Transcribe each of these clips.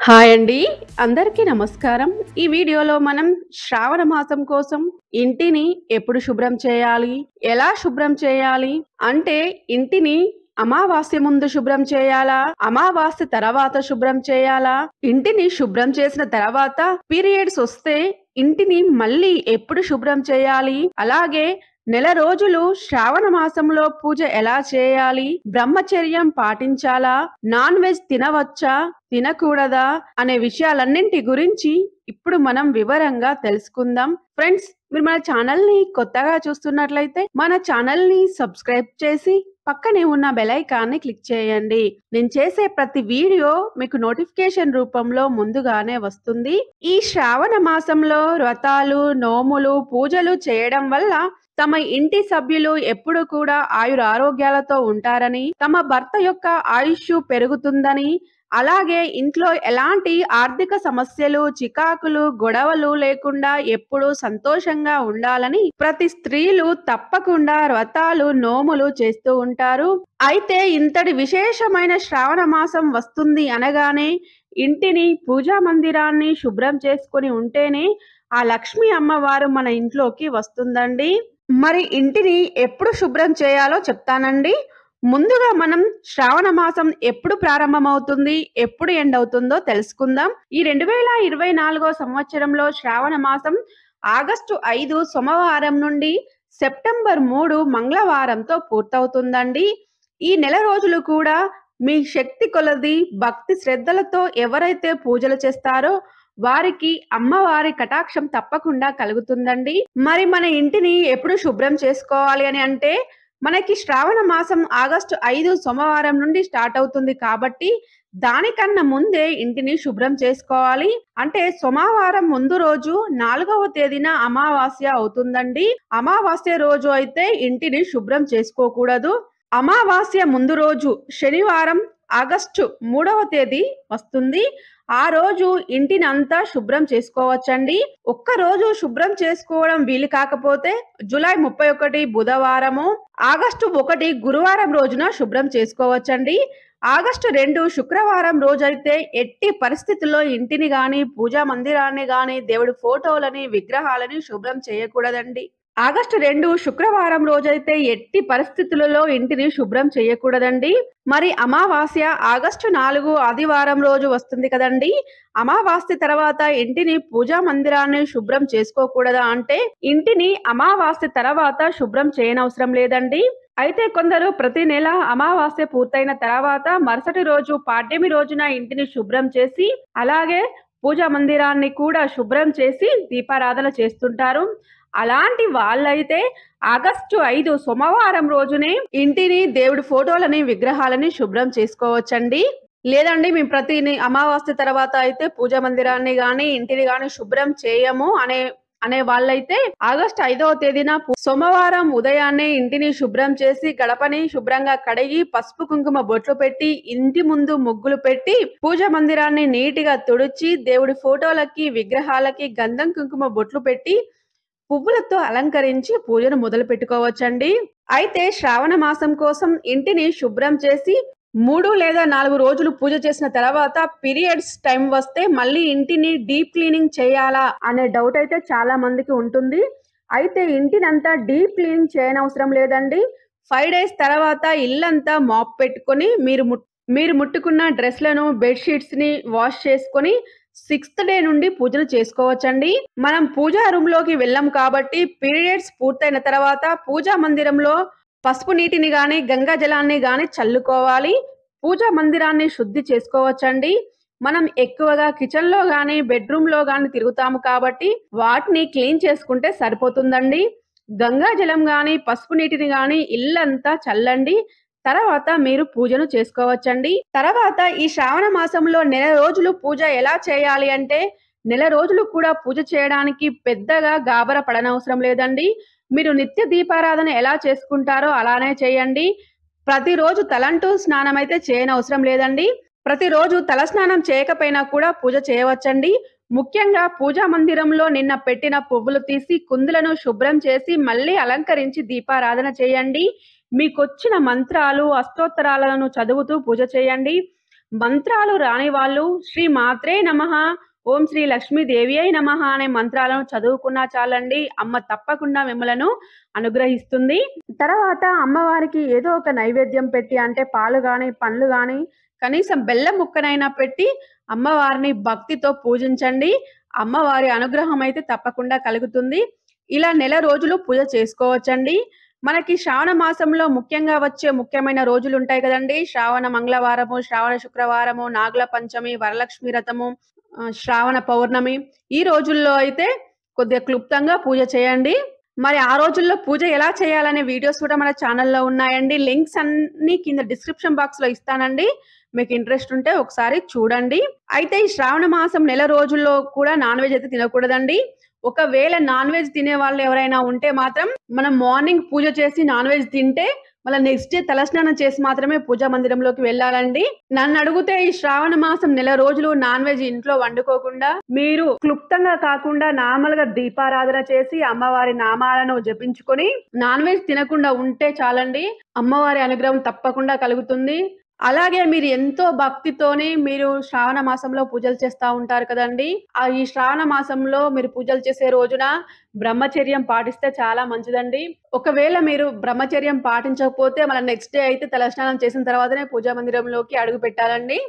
Hi అండి. అందరికీ నమస్కారం. ఈ వీడియోలో మనం శ్రావణ మాసం కోసం ఇంటిని ఎప్పుడు శుభ్రం చేయాలి? ఎలా శుభ్రం చేయాలి? అంటే ఇంటిని అమావాస్య ముందు శుభ్రం చేయాలా? అమావాస్య తర్వాత శుభ్రం చేయాలా? ఇంటిని శుభ్రం చేసిన తర్వాత పీరియడ్స్ వస్తే ఇంటిని మళ్ళీ ఎప్పుడు శుభ్రం చేయాలి? అలాగే నెల రోజులు శ్రావణ మాసంలో పూజ ఎలా చేయాలి? బ్రహ్మచర్యం పాటించాలా? Non veg తినవచ్చా? తినకూడదా? అనే విషయాలన్నింటి గురించి ఇప్పుడు మనం వివరంగా తెలుసుకుందాం. ఫ్రెండ్స్, మీరు మన ఛానల్ ని కొత్తగా చూస్తున్నట్లయితే మన ఛానల్ ని సబ్స్క్రైబ్ చేసి పక్కనే ఉన్న బెల్ ఐకాన్ని క్లిక్ చేయండి. నేను చేసే ప్రతి వీడియో మీకు నోటిఫికేషన్ రూపంలో ముందుగానే వస్తుంది. ఈ శ్రావణ మాసంలో వ్రతాలు, నోములు, పూజలు చేయడం వల్ల తమ ఇంటి సభ్యులు ఎప్పుడు కూడా ఆయురారోగ్యాలతో ఉంటారని, తమ భర్త యొక్క ఆయుష్ పెరుగుతుందని, అలాగే ఇంట్లో ఎలాంటి ఆర్థిక సమస్యలు, చికాకులు, గొడవలు లేకుండా ఎప్పుడూ సంతోషంగా ఉండాలని ప్రతి స్త్రీలు తప్పకుండా వ్రతాలు, నోములు చేస్తూ ఉంటారు. అయితే ఇంతటి విశేషమైన శ్రావణ మాసం వస్తుంది అనగానే ఇంటిని, పూజా మందిరాన్ని శుభ్రం చేసుకొని ఉంటేనే ఆ లక్ష్మీ అమ్మవారు మన ఇంట్లోకి వస్తుందండి. మరి ఇంటిని ఎప్పుడు శుభ్రం చేయాలో చెప్తానండి. ముందుగా మనం శ్రావణ మాసం ఎప్పుడు ప్రారంభమవుతుంది, ఎప్పుడు ఎండ్ అవుతుందో తెలుసుకుందాం. ఈ 2024 సంవత్సరంలో శ్రావణ మాసం ఆగస్టు 5 సోమవారం నుండి సెప్టెంబర్ 3 మంగళవారంతో పూర్తవుతుందండి. ఈ నెల రోజులు కూడా మీ శక్తి కొలది భక్తి శ్రద్ధలతో ఎవరైతే పూజలు చేస్తారో వారికి అమ్మవారి కటాక్షం తప్పకుండా కలుగుతుందండి. మరి మన ఇంటిని ఎప్పుడు శుభ్రం చేసుకోవాలి అని అంటే మనకి శ్రావణ మాసం ఆగస్టు 5 సోమవారం నుండి స్టార్ట్ అవుతుంది కాబట్టి దానికన్నా ముందే ఇంటిని శుభ్రం చేసుకోవాలి. అంటే సోమవారం ముందు రోజు 4వ తేదీన అమావాస్య అవుతుందండి. అమావాస్య రోజు అయితే ఇంటిని శుభ్రం చేసుకోకూడదు. అమావాస్య ముందు రోజు శనివారం ఆగస్టు 3వ తేదీ వస్తుంది. ఆ రోజు ఇంటిని అంతా శుభ్రం చేసుకోవచ్చండి. ఒక్క రోజు శుభ్రం చేసుకోవడం వీలు కాకపోతే జూలై 31 బుధవారము, ఆగస్టు 1 గురువారం రోజున శుభ్రం చేసుకోవచ్చండి. ఆగస్టు 2 శుక్రవారం రోజైతే ఎట్టి పరిస్థితుల్లో ఇంటిని గాని, పూజా మందిరాన్ని గాని, దేవుడి ఫోటోలని, విగ్రహాలని శుభ్రం చేయకూడదండి. ఆగస్టు 2 శుక్రవారం రోజైతే ఎట్టి పరిస్థితులలో ఇంటిని శుభ్రం చేయకూడదండి. మరి అమావాస్య ఆగస్టు 4 ఆదివారం రోజు వస్తుంది కదండి. అమావాస్య తర్వాత ఇంటిని, పూజా మందిరాన్ని శుభ్రం చేసుకోకూడదా అంటే ఇంటిని అమావాస్య తర్వాత శుభ్రం చేయనవసరం లేదండి. అయితే కొందరు ప్రతి నెల అమావాస్య పూర్తయిన తర్వాత మరుసటి రోజు పాడ్యమి రోజున ఇంటిని శుభ్రం చేసి అలాగే పూజా మందిరాన్ని కూడా శుభ్రం చేసి దీపారాధన చేస్తుంటారు. అలాంటి వాళ్ళైతే ఆగస్టు 5 సోమవారం రోజునే ఇంటిని, దేవుడి ఫోటోలని, విగ్రహాలని శుభ్రం చేసుకోవచ్చండి. లేదండి మేము ప్రతి అమావాస్య తర్వాత అయితే పూజా మందిరాన్ని గాని, ఇంటిని గాని శుభ్రం చేయము అనే వాళ్ళైతే ఆగస్టు 5వ తేదీన సోమవారం ఉదయాన్నే ఇంటిని శుభ్రం చేసి గడపని శుభ్రంగా కడిగి పసుపు కుంకుమ బొట్లు పెట్టి ఇంటి ముందు ముగ్గులు పెట్టి పూజా మందిరాన్ని నీటిగా తుడిచి దేవుడి ఫోటోలకి, విగ్రహాలకి గంధం కుంకుమ బొట్లు పెట్టి పువ్వులతో అలంకరించి పూజను మొదలు పెట్టుకోవచ్చండి. అయితే శ్రావణ మాసం కోసం ఇంటిని శుభ్రం చేసి 3 లేదా 4 రోజులు పూజ చేసిన తర్వాత పీరియడ్స్ టైం వస్తే మళ్ళీ ఇంటిని డీప్ క్లీనింగ్ చేయాలా అనే డౌట్ అయితే చాలా మందికి ఉంటుంది. అయితే ఇంటినంతా డీప్ క్లీనింగ్ చేయనవసరం లేదండి. 5 డేస్ తర్వాత ఇల్లంతా మాప్ పెట్టుకొని మీరు ముట్టుకున్న డ్రెస్లను, బెడ్షీట్స్ ని వాష్ చేసుకొని 6th డే నుండి పూజలు చేసుకోవచ్చండి. మనం పూజా రూమ్ లోకి వెళ్ళాం కాబట్టి పీరియడ్స్ పూర్తయిన తర్వాత పూజా మందిరంలో పసుపు నీటిని గాని, గంగా జలాన్ని గాని చల్లుకోవాలి. పూజా మందిరాన్ని శుద్ధి చేసుకోవచ్చండి. మనం ఎక్కువగా కిచెన్ లో గాని, బెడ్రూమ్ లో గాని తిరుగుతాము కాబట్టి వాటిని క్లీన్ చేసుకుంటే సరిపోతుందండి. గంగా జలం గాని, పసుపు నీటిని గాని ఇల్లంతా చల్లండి. తర్వాత మీరు పూజను చేసుకోవచ్చండి. తర్వాత ఈ శ్రావణ మాసంలో నెల రోజులు పూజ ఎలా చేయాలి అంటే నెల రోజులు కూడా పూజ చేయడానికి పెద్దగా గాబర పడనవసరం లేదండి. మీరు నిత్య దీపారాధన ఎలా చేసుకుంటారో అలానే చేయండి. ప్రతిరోజు తలంటూ స్నానం అయితే చేయనవసరం లేదండి. ప్రతిరోజు తలస్నానం చేయకపోయినా కూడా పూజ చేయవచ్చండి. ముఖ్యంగా పూజా మందిరంలో నిన్న పెట్టిన పువ్వులు తీసి కుందులను శుభ్రం చేసి మళ్ళీ అలంకరించి దీపారాధన చేయండి. మీకొచ్చిన మంత్రాలు, అష్టోత్తరాలను చదువుతూ పూజ చేయండి. మంత్రాలు రాని వాళ్ళు శ్రీ మాత్రే నమః, ఓం శ్రీ లక్ష్మీదేవియై నమః అనే మంత్రాలను చదువుకున్నా చాలండి. అమ్మ తప్పకుండా మిమ్మలను అనుగ్రహిస్తుంది. తర్వాత అమ్మవారికి ఏదో ఒక నైవేద్యం పెట్టి, అంటే పాలు గాని, పండ్లు గాని, కనీసం బెల్లం ముక్కనైనా పెట్టి అమ్మవారిని భక్తితో పూజించండి. అమ్మవారి అనుగ్రహం అయితే తప్పకుండా కలుగుతుంది. ఇలా నెల రోజులు పూజ చేసుకోవచ్చండి. మనకి శ్రావణ మాసంలో ముఖ్యంగా వచ్చే ముఖ్యమైన రోజులు ఉంటాయి కదండి. శ్రావణ మంగళవారము, శ్రావణ శుక్రవారము, నాగుల పంచమి, వరలక్ష్మి వ్రతము, శ్రావణ పౌర్ణమి. ఈ రోజుల్లో అయితే కొద్దిగా క్లుప్తంగా పూజ చేయండి. మరి ఆ రోజుల్లో పూజ ఎలా చేయాలనే వీడియోస్ కూడా మన ఛానల్లో ఉన్నాయండి. లింక్స్ అన్ని కింద డిస్క్రిప్షన్ బాక్స్ లో ఇస్తానండి. మీకు ఇంట్రెస్ట్ ఉంటే ఒకసారి చూడండి. అయితే ఈ శ్రావణ మాసం నెల రోజుల్లో కూడా నాన్ వెజ్ అయితే తినకూడదండి. ఒకవేళ నాన్ వెజ్ తినే వాళ్ళు ఎవరైనా ఉంటే మాత్రం మనం మార్నింగ్ పూజ చేసి నాన్ వెజ్ తింటే మళ్ళీ నెక్స్ట్ డే తలస్నానం చేసి మాత్రమే పూజా మందిరంలోకి వెళ్ళాలండి. నన్ను అడిగితే ఈ శ్రావణ మాసం నెల రోజులు నాన్ వెజ్ ఇంట్లో వండుకోకుండా మీరు క్లుప్తంగా కాకుండా నార్మల్ గా దీపారాధన చేసి అమ్మవారి నామాలను జపించుకొని నాన్ వెజ్ తినకుండా ఉంటే చాలండి. అమ్మవారి అనుగ్రహం తప్పకుండా కలుగుతుంది. అలాగే మీరు ఎంతో భక్తితోని మీరు శ్రావణ మాసంలో పూజలు చేస్తా ఉంటారు కదండి. ఈ శ్రావణ మాసంలో మీరు పూజలు చేసే రోజున బ్రహ్మచర్యం పాటిస్తే చాలా మంచిదండి. ఒకవేళ మీరు బ్రహ్మచర్యం పాటించకపోతే మన నెక్స్ట్ డే అయితే తలస్నానం చేసిన తర్వాతనే పూజా మందిరంలోకి అడుగు పెట్టాలండి.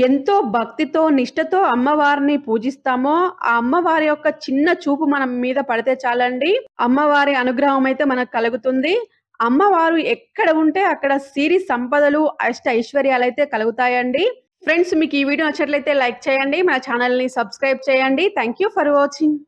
ఎంతో భక్తితో నిష్ఠతో అమ్మవారిని పూజిస్తామో ఆ అమ్మవారి యొక్క చిన్న చూపు మనం మీద పడితే చాలండి. అమ్మవారి అనుగ్రహం అయితే మనకు కలుగుతుంది. అమ్మవారు ఎక్కడ ఉంటే అక్కడ సిరి సంపదలు, అష్ట ఐశ్వర్యాలు అయితే కలుగుతాయండి. ఫ్రెండ్స్, మీకు ఈ వీడియో నచ్చినట్లయితే లైక్ చేయండి, మన ఛానల్ ని సబ్స్క్రైబ్ చేయండి. Thank you for watching.